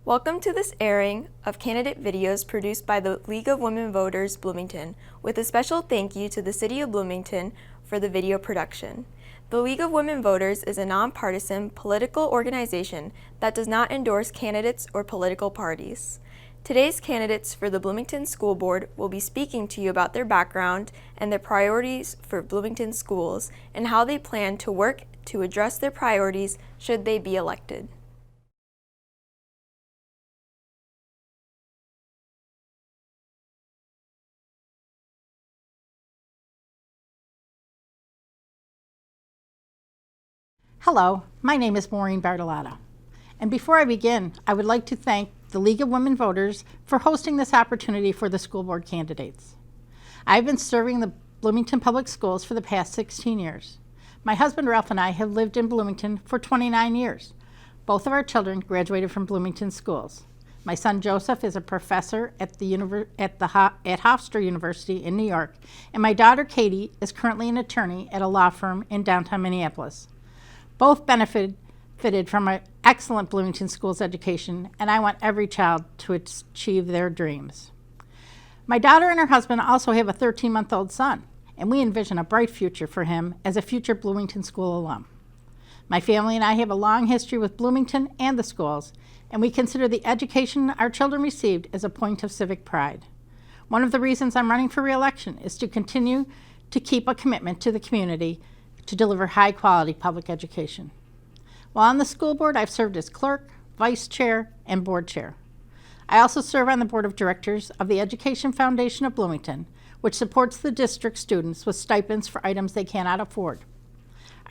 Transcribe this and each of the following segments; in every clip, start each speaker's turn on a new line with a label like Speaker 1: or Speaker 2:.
Speaker 1: Welcome to this airing of candidate videos produced by the League of Women Voters Bloomington, with a special thank you to the City of Bloomington for the video production. The League of Women Voters is a nonpartisan political organization that does not endorse candidates or political parties. Today's candidates for the Bloomington School Board will be speaking to you about their background and their priorities for Bloomington schools and how they plan to work to address their priorities should they be elected.
Speaker 2: Hello, my name is Maureen Bartolotta. And before I begin, I would like to thank the League of Women Voters for hosting this opportunity for the school board candidates. I've been serving the Bloomington Public Schools for the past 16 years. My husband Ralph and I have lived in Bloomington for 29 years. Both of our children graduated from Bloomington schools. My son Joseph is a professor at Hofstra University in New York, and my daughter Katie is currently an attorney at a law firm in downtown Minneapolis. Both benefited from an excellent Bloomington schools education, and I want every child to achieve their dreams. My daughter and her husband also have a 13-month-old son, and we envision a bright future for him as a future Bloomington school alum. My family and I have a long history with Bloomington and the schools, and we consider the education our children received as a point of civic pride. One of the reasons I'm running for re-election is to continue to keep a commitment to the community to deliver high-quality public education. While on the school board, I've served as clerk, vice chair, and board chair. I also serve on the board of directors of the Education Foundation of Bloomington, which supports the district students with stipends for items they cannot afford.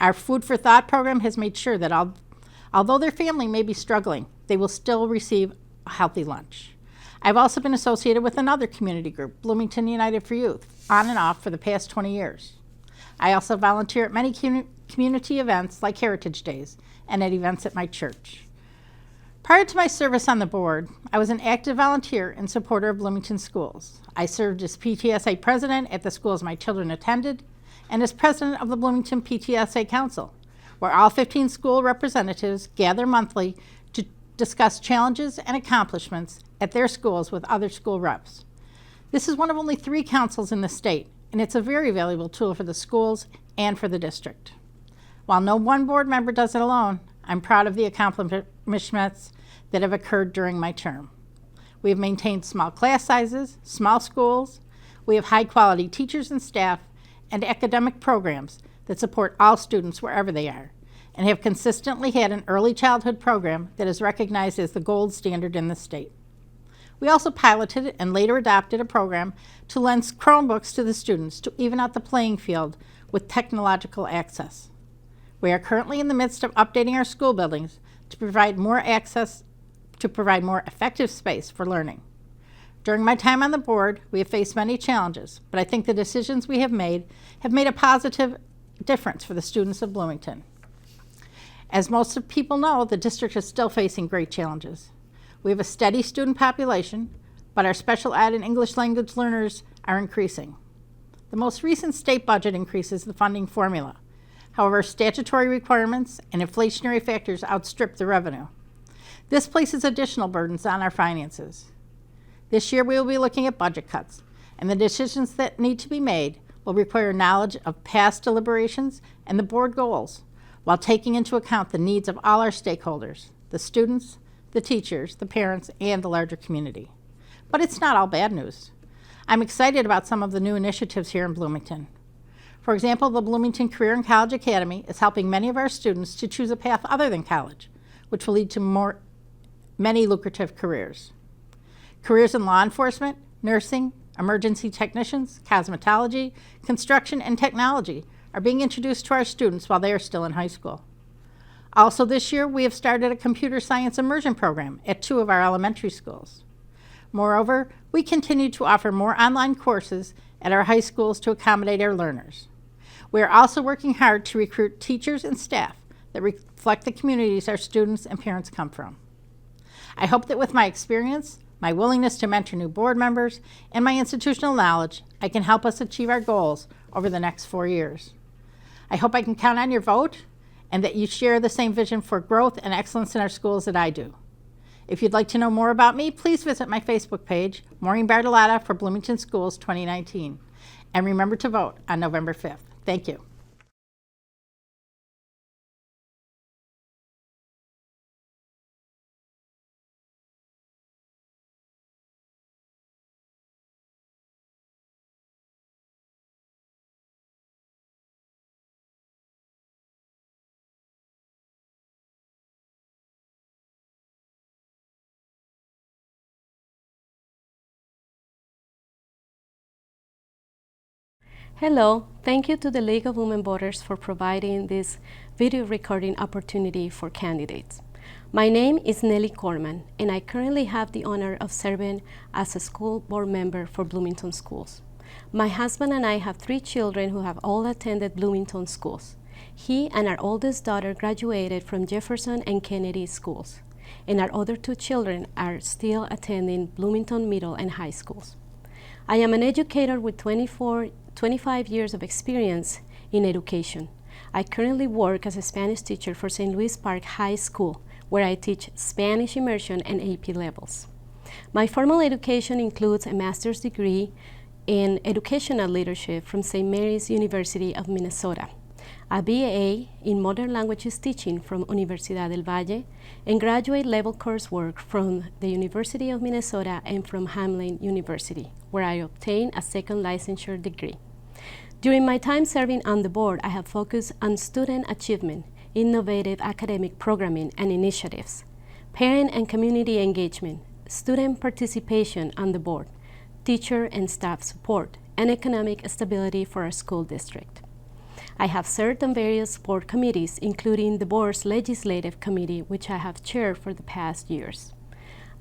Speaker 2: Our Food for Thought program has made sure that although their family may be struggling, they will still receive a healthy lunch. I've also been associated with another community group, Bloomington United for Youth, on and off for the past 20 years. I also volunteer at many community events like Heritage Days and at events at my church. Prior to my service on the board, I was an active volunteer and supporter of Bloomington schools. I served as PTSA president at the schools my children attended and as president of the Bloomington PTSA Council, where all 15 school representatives gather monthly to discuss challenges and accomplishments at their schools with other school reps. This is one of only 3 councils in the state, and it's a very valuable tool for the schools and for the district. While no one board member does it alone, I'm proud of the accomplishments that have occurred during my term. We have maintained small class sizes, small schools, we have high-quality teachers and staff, and academic programs that support all students wherever they are, and have consistently had an early childhood program that is recognized as the gold standard in the state. We also piloted and later adopted a program to lend Chromebooks to the students to even out the playing field with technological access. We are currently in the midst of updating our school buildings to provide more effective space for learning. During my time on the board, we have faced many challenges, but I think the decisions we have made a positive difference for the students of Bloomington. As most people know, the district is still facing great challenges. We have a steady student population, but our special ed and English language learners are increasing. The most recent state budget increases the funding formula. However, statutory requirements and inflationary factors outstrip the revenue. This places additional burdens on our finances. This year we will be looking at budget cuts, and the decisions that need to be made will require knowledge of past deliberations and the board goals, while taking into account the needs of all our stakeholders, the students, the teachers, the parents, and the larger community. But it's not all bad news. I'm excited about some of the new initiatives here in Bloomington. For example, the Bloomington Career and College Academy is helping many of our students to choose a path other than college, which will lead to many lucrative careers. Careers in law enforcement, nursing, emergency technicians, cosmetology, construction, and technology are being introduced to our students while they are still in high school. Also this year, we have started a computer science immersion program at 2 of our elementary schools. Moreover, we continue to offer more online courses at our high schools to accommodate our learners. We are also working hard to recruit teachers and staff that reflect the communities our students and parents come from. I hope that with my experience, my willingness to mentor new board members, and my institutional knowledge, I can help us achieve our goals over the next 4 years. I hope I can count on your vote and that you share the same vision for growth and excellence in our schools that I do. If you'd like to know more about me, please visit my Facebook page, Maureen Bartolotta for Bloomington Schools 2019. And remember to vote on November 5th. Thank you.
Speaker 3: Hello, thank you to the League of Women Voters for providing this video recording opportunity for candidates. My name is Nelly Korman, and I currently have the honor of serving as a school board member for Bloomington Schools. My husband and I have 3 children who have all attended Bloomington schools. He and our oldest daughter graduated from Jefferson and Kennedy schools, and our other 2 children are still attending Bloomington middle and high schools. I am an educator with 25 years of experience in education. I currently work as a Spanish teacher for St. Louis Park High School, where I teach Spanish immersion and AP levels. My formal education includes a master's degree in educational leadership from St. Mary's University of Minnesota, a BA in modern languages teaching from Universidad del Valle, and graduate level coursework from the University of Minnesota and from Hamline University, where I obtained a second licensure degree. During my time serving on the board, I have focused on student achievement, innovative academic programming and initiatives, parent and community engagement, student participation on the board, teacher and staff support, and economic stability for our school district. I have served on various board committees, including the board's legislative committee, which I have chaired for the past years.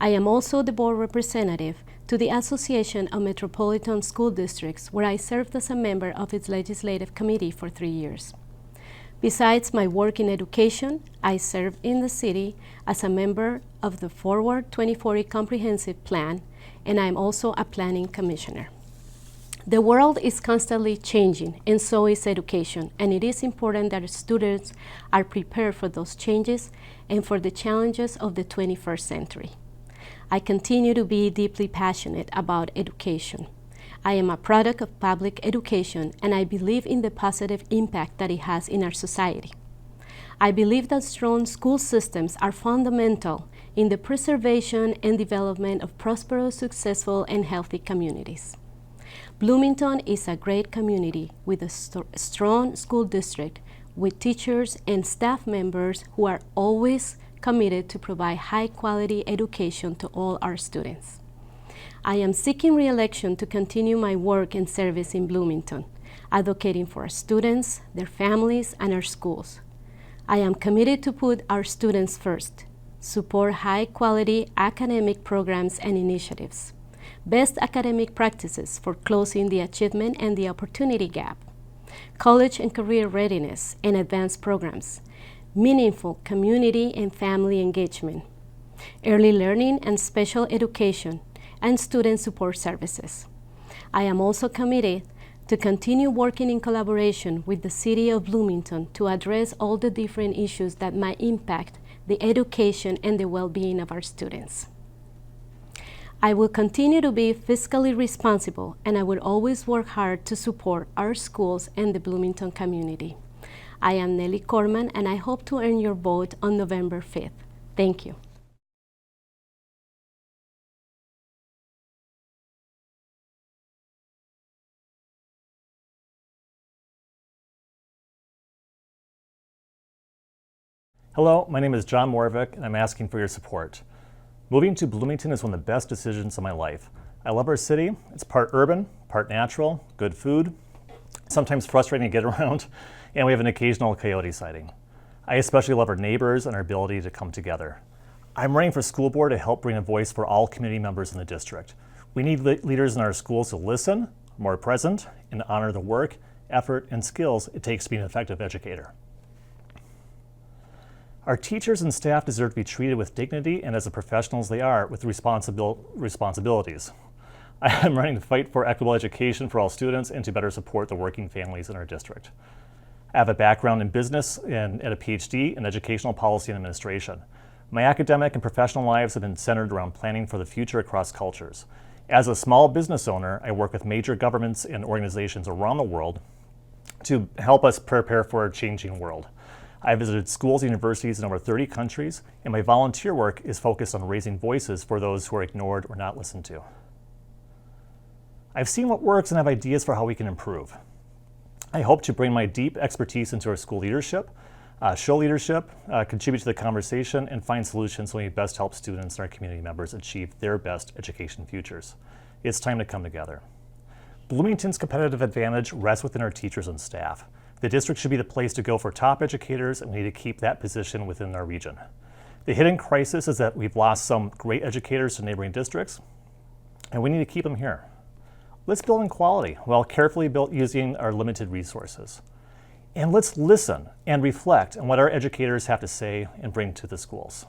Speaker 3: I am also the board representative to the Association of Metropolitan School Districts, where I served as a member of its legislative committee for 3 years. Besides my work in education, I serve in the city as a member of the Forward 2040 Comprehensive Plan, and I am also a planning commissioner. The world is constantly changing, and so is education, and it is important that students are prepared for those changes and for the challenges of the 21st century. I continue to be deeply passionate about education. I am a product of public education, and I believe in the positive impact that it has in our society. I believe that strong school systems are fundamental in the preservation and development of prosperous, successful, and healthy communities. Bloomington is a great community with a strong school district with teachers and staff members who are always committed to provide high-quality education to all our students. I am seeking re-election to continue my work and service in Bloomington, advocating for our students, their families, and our schools. I am committed to put our students first, support high-quality academic programs and initiatives, best academic practices for closing the achievement and the opportunity gap, college and career readiness and advanced programs, meaningful community and family engagement, early learning and special education, and student support services. I am also committed to continue working in collaboration with the City of Bloomington to address all the different issues that might impact the education and the well-being of our students. I will continue to be fiscally responsible, and I will always work hard to support our schools and the Bloomington community. I am Nelly Korman, and I hope to earn your vote on November 5th. Thank you.
Speaker 4: Hello, my name is John Moravec, and I'm asking for your support. Moving to Bloomington is one of the best decisions of my life. I love our city. It's part urban, part natural, good food, sometimes frustrating to get around, and we have an occasional coyote sighting. I especially love our neighbors and our ability to come together. I'm running for school board to help bring a voice for all community members in the district. We need leaders in our schools to listen, more present, and honor the work, effort, and skills it takes to be an effective educator. Our teachers and staff deserve to be treated with dignity and as the professionals they are with responsibilities. I am running to fight for equitable education for all students and to better support the working families in our district. I have a background in business and a PhD in educational policy and administration. My academic and professional lives have been centered around planning for the future across cultures. As a small business owner, I work with major governments and organizations around the world to help us prepare for a changing world. I visited schools and universities in over 30 countries, and my volunteer work is focused on raising voices for those who are ignored or not listened to. I've seen what works and have ideas for how we can improve. I hope to bring my deep expertise into our school leadership, show leadership, contribute to the conversation, and find solutions so we best help students and our community members achieve their best education futures. It's time to come together. Bloomington's competitive advantage rests within our teachers and staff. The district should be the place to go for top educators, and we need to keep that position within our region. The hidden crisis is that we've lost some great educators to neighboring districts, and we need to keep them here. Let's build in quality while carefully using our limited resources. And let's listen and reflect on what our educators have to say and bring to the schools.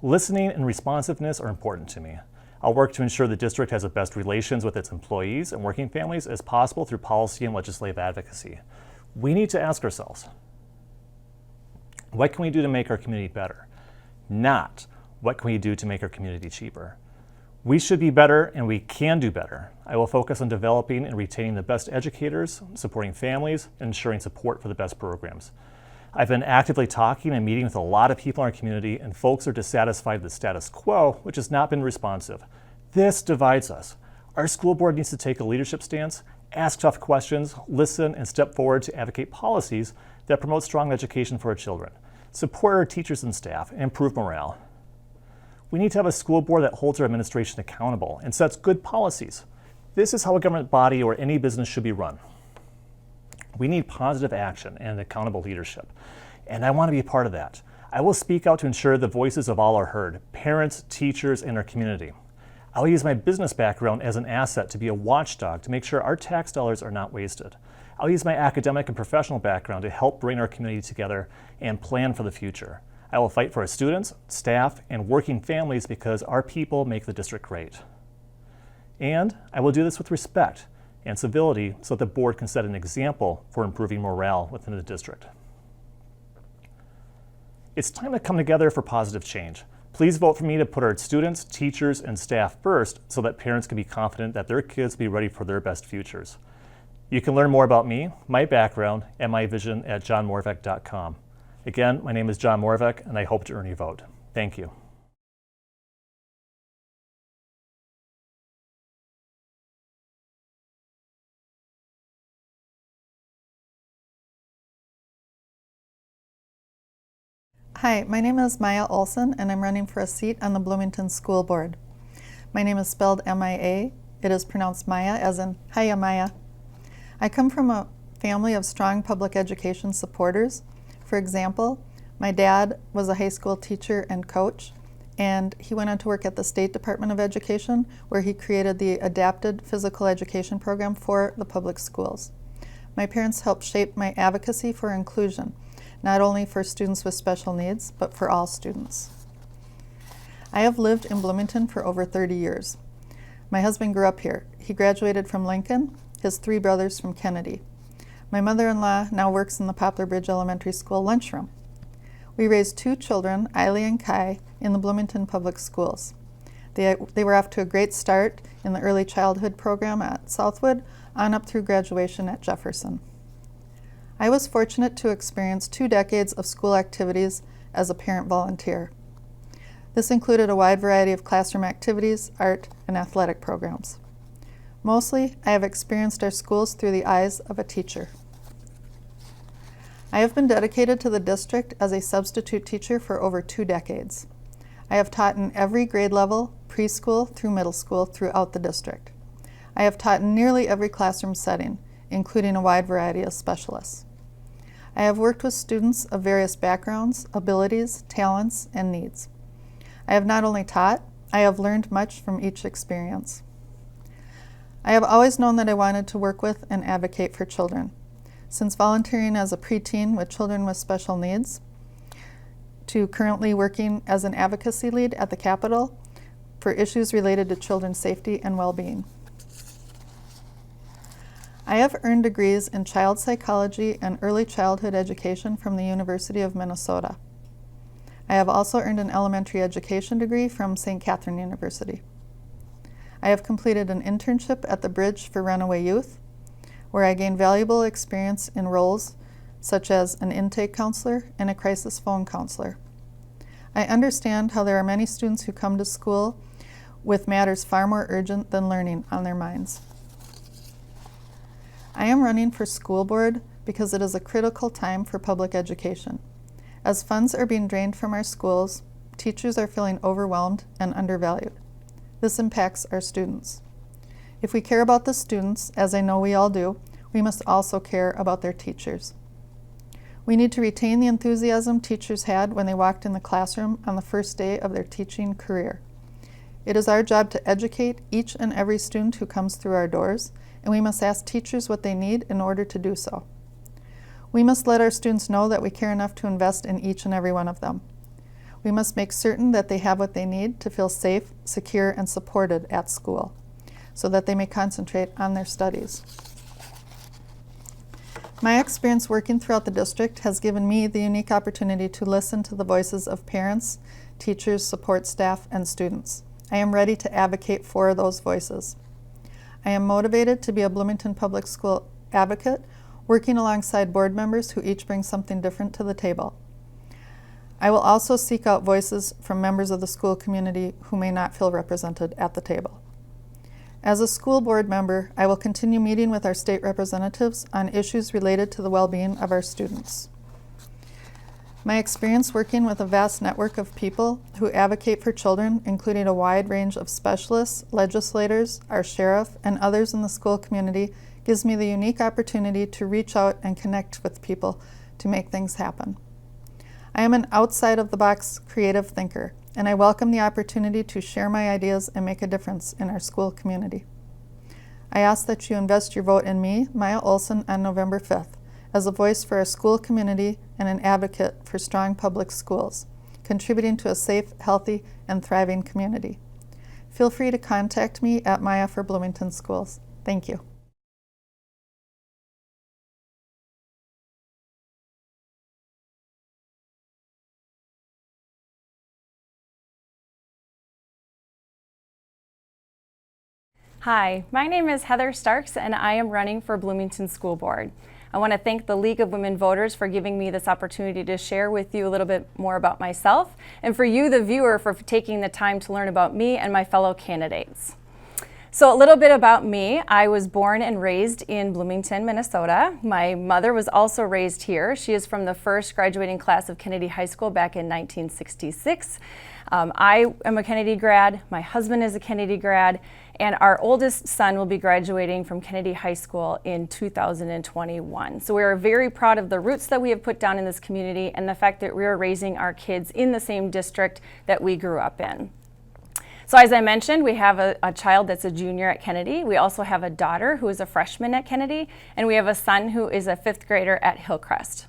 Speaker 4: Listening and responsiveness are important to me. I'll work to ensure the district has the best relations with its employees and working families as possible through policy and legislative advocacy. We need to ask ourselves, what can we do to make our community better? Not, what can we do to make our community cheaper? We should be better, and we can do better. I will focus on developing and retaining the best educators, supporting families, and ensuring support for the best programs. I've been actively talking and meeting with a lot of people in our community, and folks are dissatisfied with the status quo, which has not been responsive. This divides us. Our school board needs to take a leadership stance, ask tough questions, listen, and step forward to advocate policies that promote strong education for our children, support our teachers and staff, and improve morale. We need to have a school board that holds our administration accountable and sets good policies. This is how a government body or any business should be run. We need positive action and accountable leadership, and I want to be a part of that. I will speak out to ensure the voices of all are heard, parents, teachers, and our community. I'll use my business background as an asset to be a watchdog to make sure our tax dollars are not wasted. I'll use my academic and professional background to help bring our community together and plan for the future. I will fight for our students, staff, and working families because our people make the district great. And I will do this with respect and civility so that the board can set an example for improving morale within the district. It's time to come together for positive change. Please vote for me to put our students, teachers, and staff first so that parents can be confident that their kids will be ready for their best futures. You can learn more about me, my background, and my vision at johnmoravec.com. Again, my name is John Moravec, and I hope to earn your vote. Thank you.
Speaker 5: Hi, my name is Maya Olson, and I'm running for a seat on the Bloomington School Board. My name is spelled M-I-A. It is pronounced Maya, as in, hiya Maya. I come from a family of strong public education supporters. For example, my dad was a high school teacher and coach, and he went on to work at the State Department of Education, where he created the Adapted Physical Education program for the public schools. My parents helped shape my advocacy for inclusion, not only for students with special needs, but for all students. I have lived in Bloomington for over 30 years. My husband grew up here. He graduated from Lincoln, his 3 brothers from Kennedy. My mother-in-law now works in the Poplar Bridge Elementary School lunchroom. We raised 2 children, Eiley and Kai, in the Bloomington Public Schools. They were off to a great start in the early childhood program at Southwood, on up through graduation at Jefferson. I was fortunate to experience 2 decades of school activities as a parent volunteer. This included a wide variety of classroom activities, art, and athletic programs. Mostly, I have experienced our schools through the eyes of a teacher. I have been dedicated to the district as a substitute teacher for over 2 decades. I have taught in every grade level, preschool through middle school, throughout the district. I have taught in nearly every classroom setting, including a wide variety of specialists. I have worked with students of various backgrounds, abilities, talents, and needs. I have not only taught, I have learned much from each experience. I have always known that I wanted to work with and advocate for children. Since volunteering as a preteen with children with special needs, to currently working as an advocacy lead at the Capitol for issues related to children's safety and well-being. I have earned degrees in child psychology and early childhood education from the University of Minnesota. I have also earned an elementary education degree from St. Catherine University. I have completed an internship at the Bridge for Runaway Youth, where I gained valuable experience in roles such as an intake counselor and a crisis phone counselor. I understand how there are many students who come to school with matters far more urgent than learning on their minds. I am running for school board because it is a critical time for public education. As funds are being drained from our schools, teachers are feeling overwhelmed and undervalued. This impacts our students. If we care about the students, as I know we all do, we must also care about their teachers. We need to retain the enthusiasm teachers had when they walked in the classroom on the first day of their teaching career. It is our job to educate each and every student who comes through our doors, and we must ask teachers what they need in order to do so. We must let our students know that we care enough to invest in each and every one of them. We must make certain that they have what they need to feel safe, secure, and supported at school, so that they may concentrate on their studies. My experience working throughout the district has given me the unique opportunity to listen to the voices of parents, teachers, support staff, and students. I am ready to advocate for those voices. I am motivated to be a Bloomington Public School advocate, working alongside board members who each bring something different to the table. I will also seek out voices from members of the school community who may not feel represented at the table. As a school board member, I will continue meeting with our state representatives on issues related to the well-being of our students. My experience working with a vast network of people who advocate for children, including a wide range of specialists, legislators, our sheriff, and others in the school community, gives me the unique opportunity to reach out and connect with people to make things happen. I am an outside-of-the-box creative thinker, and I welcome the opportunity to share my ideas and make a difference in our school community. I ask that you invest your vote in me, Maya Olson, on November 5th, as a voice for our school community and an advocate for strong public schools, contributing to a safe, healthy, and thriving community. Feel free to contact me at Maya for Bloomington Schools. Thank you.
Speaker 6: Hi, my name is Heather Starks and I am running for Bloomington School Board. I want to thank the League of Women Voters for giving me this opportunity to share with you a little bit more about myself, and for you, the viewer, for taking the time to learn about me and my fellow candidates. So a little bit about me. I was born and raised in Bloomington, Minnesota. My mother was also raised here. She is from the first graduating class of Kennedy High School back in 1966. I am a Kennedy grad, my husband is a Kennedy grad, and our oldest son will be graduating from Kennedy High School in 2021. So we are very proud of the roots that we have put down in this community and the fact that we are raising our kids in the same district that we grew up in. So as I mentioned, we have a child that's a junior at Kennedy. We also have a daughter who is a freshman at Kennedy, and we have a son who is a 5th grader at Hillcrest.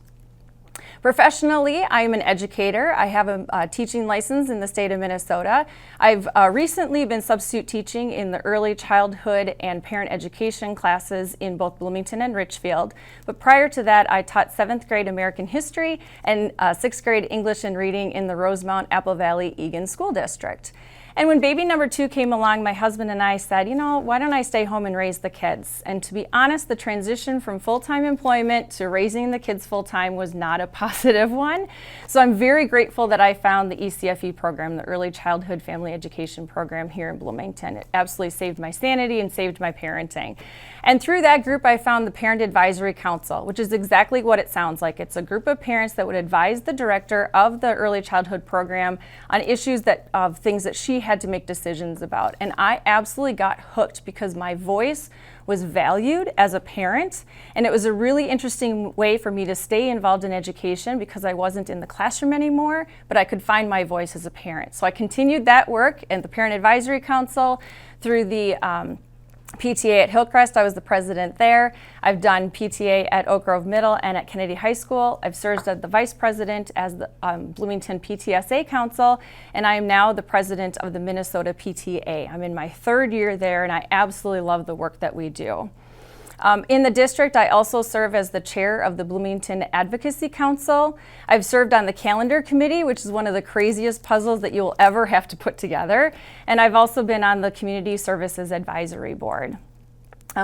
Speaker 6: Professionally, I am an educator. I have a teaching license in the state of Minnesota. I've recently been substitute teaching in the early childhood and parent education classes in both Bloomington and Richfield. But prior to that, I taught 7th grade American history and 6th grade English and reading in the Rosemount Apple Valley Egan School District. And when baby number 2 came along, my husband and I said, you know, why don't I stay home and raise the kids? And to be honest, the transition from full-time employment to raising the kids full-time was not a positive one. So I'm very grateful that I found the ECFE program, the Early Childhood Family Education Program here in Bloomington. It absolutely saved my sanity and saved my parenting. And through that group, I found the Parent Advisory Council, which is exactly what it sounds like. It's a group of parents that would advise the director of the early childhood program on issues of things that she had to make decisions about. And I absolutely got hooked because my voice was valued as a parent, and it was a really interesting way for me to stay involved in education because I wasn't in the classroom anymore, but I could find my voice as a parent. So I continued that work in the Parent Advisory Council through the PTA at Hillcrest. I was the president there. I've done PTA at Oak Grove Middle and at Kennedy High School. I've served as the vice president as the Bloomington PTSA Council, and I am now the president of the Minnesota PTA. I'm in my 3rd year there, and I absolutely love the work that we do. In the district, I also serve as the chair of the Bloomington Advocacy Council. I've served on the calendar committee, which is one of the craziest puzzles that you'll ever have to put together. And I've also been on the Community Services Advisory Board.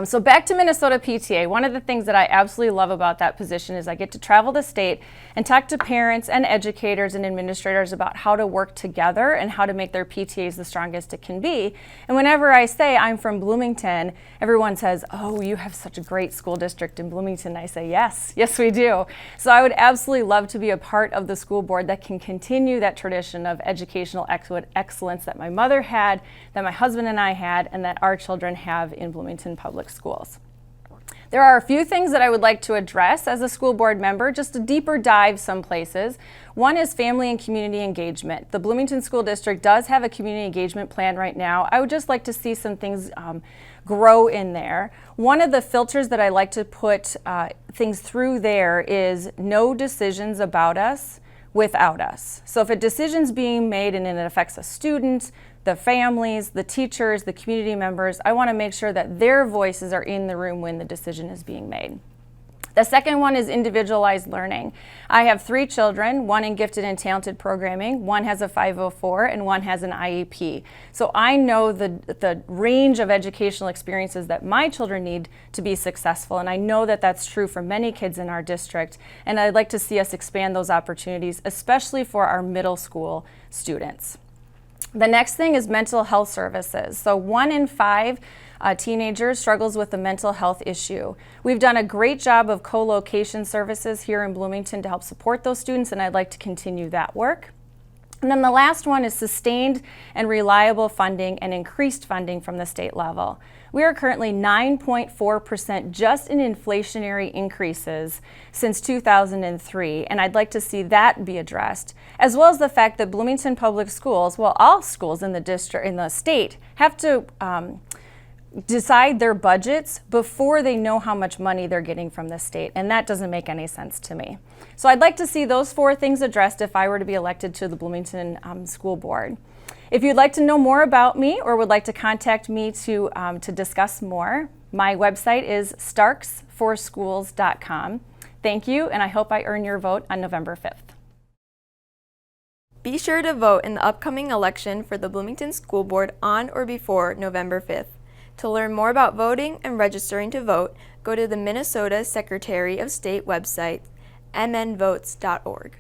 Speaker 6: So back to Minnesota PTA, one of the things that I absolutely love about that position is I get to travel the state and talk to parents and educators and administrators about how to work together and how to make their PTAs the strongest it can be. And whenever I say I'm from Bloomington, everyone says, oh, you have such a great school district in Bloomington. I say, yes, we do. So I would absolutely love to be a part of the school board that can continue that tradition of educational excellence that my mother had, that my husband and I had, and that our children have in Bloomington Public Schools. There are a few things that I would like to address as a school board member, just a deeper dive some places. One is family and community engagement. The Bloomington School District does have a community engagement plan right now. I would just like to see some things grow in there. One of the filters that I like to put things through there is no decisions about us without us. So if a decision's being made and it affects a student, the families, the teachers, the community members, I want to make sure that their voices are in the room when the decision is being made. The second one is individualized learning. I have 3 children, one in gifted and talented programming, one has a 504, and one has an IEP. So I know the range of educational experiences that my children need to be successful, and I know that that's true for many kids in our district, and I'd like to see us expand those opportunities, especially for our middle school students. The next thing is mental health services. So 1 in 5 teenagers struggles with a mental health issue. We've done a great job of co-location services here in Bloomington to help support those students, and I'd like to continue that work. And then the last one is sustained and reliable funding and increased funding from the state level. We are currently 9.4% just in inflationary increases since 2003, and I'd like to see that be addressed, as well as the fact that Bloomington Public Schools, well, all schools in the district, in the state, have to decide their budgets before they know how much money they're getting from the state, and that doesn't make any sense to me. So I'd like to see those 4 things addressed if I were to be elected to the Bloomington School Board. If you'd like to know more about me or would like to contact me to discuss more, my website is starksforschools.com. Thank you, and I hope I earn your vote on November 5th.
Speaker 1: Be sure to vote in the upcoming election for the Bloomington School Board on or before November 5th. To learn more about voting and registering to vote, go to the Minnesota Secretary of State website, mnvotes.org.